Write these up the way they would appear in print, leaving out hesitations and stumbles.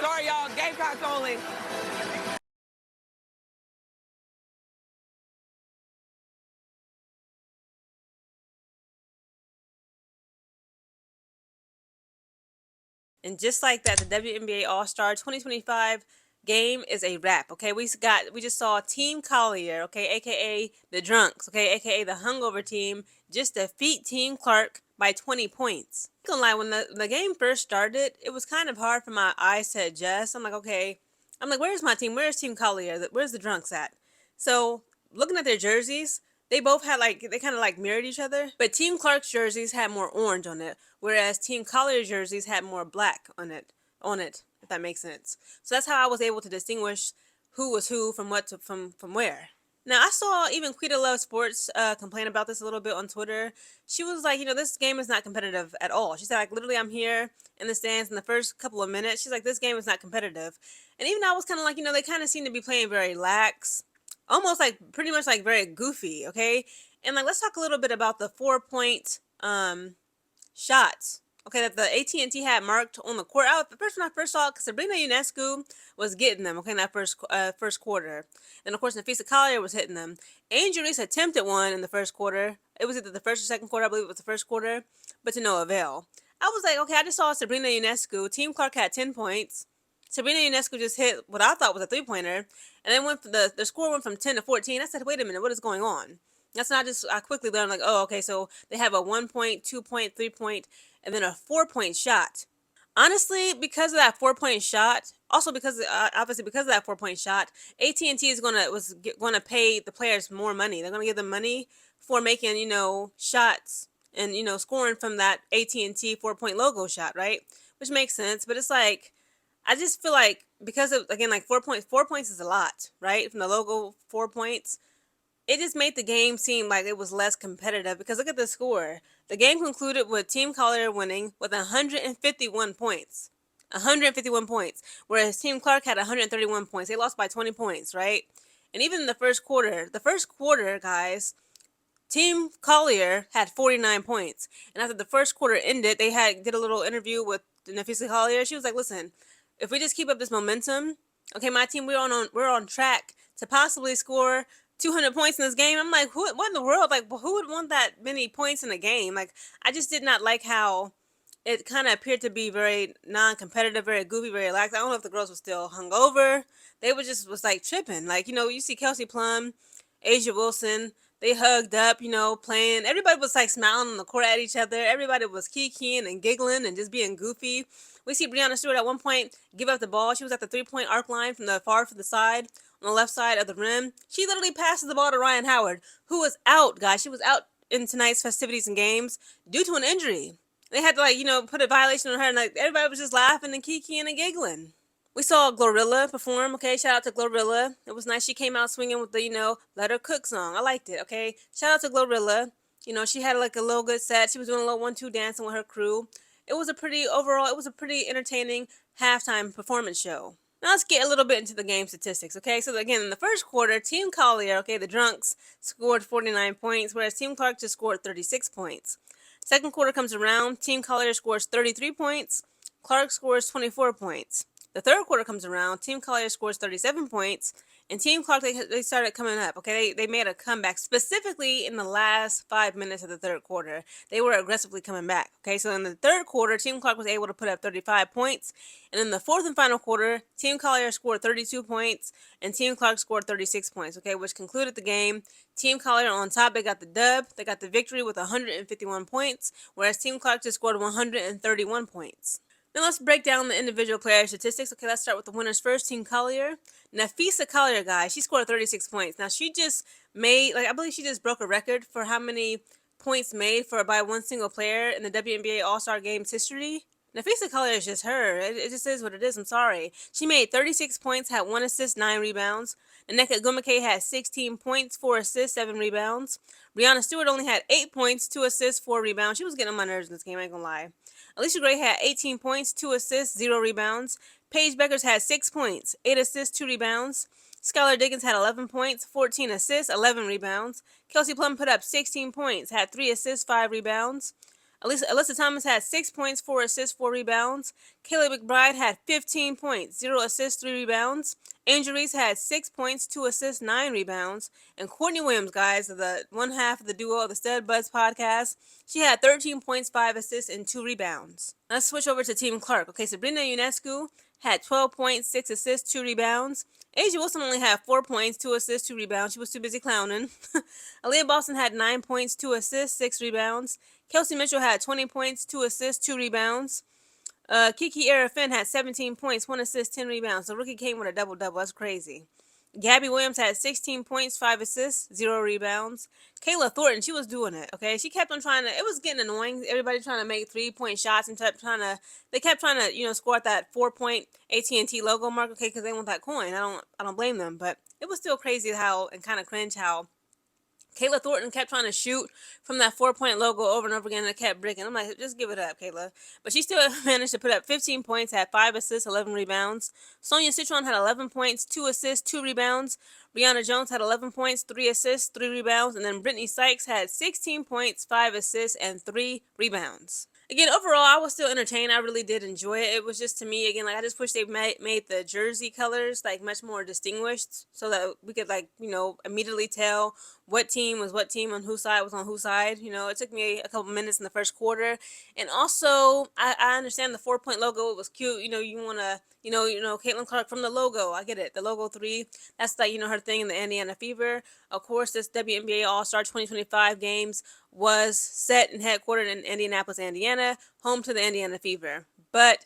Sorry, y'all. Gamecocks only. And just like that, the WNBA All-Star 2025 game is a wrap. Okay, we just saw Team Collier, okay, aka the Drunks, okay, aka the Hungover team, just defeat Team Clark by 20 points. I'm not gonna lie, when the game first started, it was kind of hard for my eyes to adjust. I'm like, okay, where's my team? Where's Team Collier? Where's the Drunks at? So looking at their jerseys, they both had they kind of like mirrored each other, but Team Clark's jerseys had more orange on it, whereas Team Collier's jerseys had more black on it, if that makes sense. So that's how I was able to distinguish who was who from what to from where. Now I saw even Quita Love Sports complain about this a little bit on Twitter. She was like, this game is not competitive at all. She said, like, literally, I'm here in the stands in the first couple of minutes. She's like, this game is not competitive, and even I was kind of like, they kind of seem to be playing very lax, almost like pretty much like very goofy. Okay, and like let's talk a little bit about the 4 point shots. Okay, that the AT&T had marked on the court. The first one I first saw, because Sabrina Ionescu was getting them. Okay, in that first quarter, and of course Nafisa Collier was hitting them. Angel Reese attempted one in the first quarter. It was either the first or second quarter. I believe it was the first quarter, but to no avail. I was like, okay, I just saw Sabrina Ionescu. Team Clark had 10 points. Sabrina Ionescu just hit what I thought was a 3-pointer, and then went for the score went from 10 to 14. I said, wait a minute, what is going on? That's not just, I quickly learned, like, oh, okay, so they have a 1 point, 2 point, 3 point, and then a 4 point shot. Honestly, because of that 4 point shot, also because obviously because of that 4 point shot, AT&T gonna pay the players more money. They're gonna give them money for making shots and scoring from that AT&T 4 point logo shot, right? Which makes sense, but it's like I just feel like because of again like 4 points, 4 points is a lot, right? From the logo 4 points, it just made the game seem like it was less competitive because look at the score. The game concluded with Team Collier winning with 151 points. 151 points, whereas Team Clark had 131 points. They lost by 20 points, right? And even in the first quarter, guys, Team Collier had 49 points. And after the first quarter ended, did a little interview with Nafisa Collier. She was like, "Listen, if we just keep up this momentum, okay, my team we're on track to possibly score 200 points in this game." I'm like, what in the world? Like, who would want that many points in a game? Like, I just did not like how it kind of appeared to be very non-competitive, very goofy, very lax. I don't know if the girls were still hungover. They was like tripping. Like, you see Kelsey Plum, Asia Wilson, they hugged up, playing. Everybody was like smiling on the court at each other. Everybody was kikiing and giggling and just being goofy. We see Breanna Stewart at one point give up the ball. She was at the 3 point arc line from the side, on the left side of the rim. She literally passes the ball to Ryan Howard, who was out, guys. She was out in tonight's festivities and games due to an injury. They had to put a violation on her, and like everybody was just laughing and kikiing and giggling. We saw Glorilla perform. Okay, shout out to Glorilla. It was nice. She came out swinging with the Let Her Cook song. I liked it. Okay, shout out to Glorilla. She had like a little good set. She was doing a little 1-2 dancing with her crew. It was a pretty entertaining halftime performance show. Now let's get a little bit into the game statistics, okay? So again, in the first quarter, Team Collier, okay, the Drunks, scored 49 points, whereas Team Clark just scored 36 points. Second quarter comes around, Team Collier scores 33 points, Clark scores 24 points. The third quarter comes around, Team Collier scores 37 points, and Team Clark, they started coming up, okay? They made a comeback, specifically in the last 5 minutes of the third quarter. They were aggressively coming back, okay? So in the third quarter, Team Clark was able to put up 35 points, and in the fourth and final quarter, Team Collier scored 32 points, and Team Clark scored 36 points, okay, which concluded the game. Team Collier on top, they got the dub. They got the victory with 151 points, whereas Team Clark just scored 131 points. Now let's break down the individual player statistics. Okay, let's start with the winners first, Team Collier. Nafisa Collier, guys, she scored 36 points. Now she just made, I believe she just broke a record for how many points made by one single player in the WNBA All-Star Game's history. Nafisa Collier is just her. It just is what it is. I'm sorry. She made 36 points, had 1 assist, 9 rebounds. Nneka Ogwumike had 16 points, 4 assists, 7 rebounds. Breanna Stewart only had 8 points, 2 assists, 4 rebounds. She was getting on my nerves in this game, I ain't gonna lie. Alicia Gray had 18 points, 2 assists, 0 rebounds. Paige Beckers had 6 points, 8 assists, 2 rebounds. Skylar Diggins had 11 points, 14 assists, 11 rebounds. Kelsey Plum put up 16 points, had 3 assists, 5 rebounds. Alyssa Thomas had 6 points, 4 assists, 4 rebounds. Kayla McBride had 15 points, 0 assists, 3 rebounds. Angel Reese had 6 points, 2 assists, 9 rebounds. And Courtney Williams, guys, the one half of the duo of the Stud Buds podcast, she had 13 points, 5 assists, and 2 rebounds. Let's switch over to Team Clark. Okay, Sabrina Ionescu had 12 points, 6 assists, 2 rebounds. Asia Wilson only had 4 points, 2 assists, 2 rebounds. She was too busy clowning. Aaliyah Boston had 9 points, 2 assists, 6 rebounds. Kelsey Mitchell had 20 points, 2 assists, 2 rebounds. Kiki Arafin had 17 points, 1 assist, 10 rebounds. The rookie came with a double-double. That's crazy. Gabby Williams had 16 points, 5 assists, 0 rebounds. Kayla Thornton, she was doing it, okay? She kept on trying to, it was getting annoying. Everybody trying to make 3-point shots and they kept trying to, score at that 4-point AT&T logo mark, okay, because they want that coin. I don't blame them, but it was still crazy how, and kind of cringe how Kayla Thornton kept trying to shoot from that 4-point logo over and over again, and it kept breaking. I'm like, just give it up, Kayla. But she still managed to put up 15 points, had 5 assists, 11 rebounds. Sonia Citron had 11 points, 2 assists, 2 rebounds. Brianna Jones had 11 points, 3 assists, 3 rebounds. And then Brittany Sykes had 16 points, 5 assists, and 3 rebounds. Again, overall, I was still entertained. I really did enjoy it. It was just, to me, again, like, I just wish they made the jersey colors, like, much more distinguished so that we could, like, immediately tell what team was what team, on whose side was on whose side. It took me a couple minutes in the first quarter. And also, I understand the 4-point logo. It was cute. You want to, Caitlin Clark from the logo. I get it. The logo 3, that's like, her thing in the Indiana Fever. Of course, this WNBA All-Star 2025 games was set and headquartered in Indianapolis, Indiana, home to the Indiana Fever. But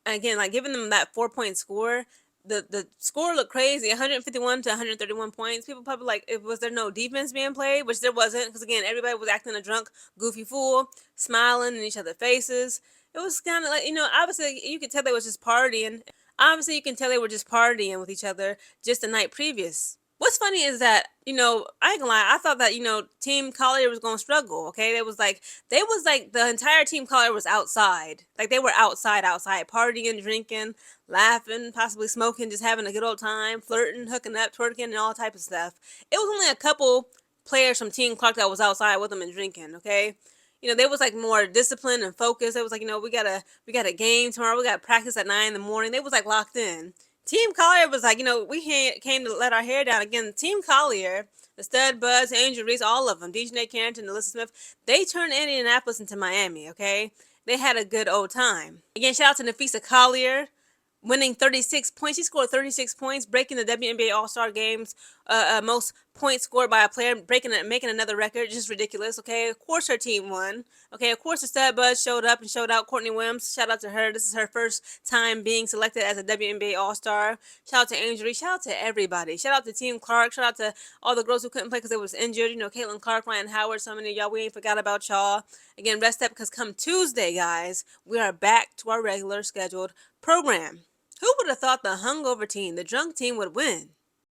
again, like, giving them that 4-point score, the score looked crazy, 151 to 131 points. People probably like, was there no defense being played? Which there wasn't, because again, everybody was acting a drunk, goofy fool, smiling in each other's faces. It was kind of like, obviously you could tell they was just partying. Obviously you can tell they were just partying with each other just the night previous. What's funny is that, I ain't gonna lie, I thought that, Team Collier was gonna struggle, okay? They was like, the entire Team Collier was outside. Like, they were outside, partying, drinking, laughing, possibly smoking, just having a good old time, flirting, hooking up, twerking, and all type of stuff. It was only a couple players from Team Clark that was outside with them and drinking, okay? They was like more disciplined and focused. They was like, we got a game tomorrow. We got practice at 9 a.m. They was like locked in. Team Collier was like, we came to let our hair down. Again, Team Collier, the Stud Buds, Angel Reese, all of them, DJ Carrington, Alyssa Smith, they turned Indianapolis into Miami, okay? They had a good old time. Again, shout out to Nafisa Collier, winning 36 points. She scored 36 points, breaking the WNBA All-Star Games most points scored by a player, making another record. Just ridiculous, okay? Of course her team won. Okay, of course the Stud Buds showed up and showed out. Courtney Williams, shout out to her. This is her first time being selected as a WNBA All-Star. Shout out to Angel Reese. Shout out to everybody. Shout out to Team Clark. Shout out to all the girls who couldn't play because they was injured. Caitlin Clark, Ryan Howard, so many of y'all, we ain't forgot about y'all. Again, rest up, because come Tuesday, guys, we are back to our regular scheduled program. Who would have thought the hungover team, the drunk team, would win?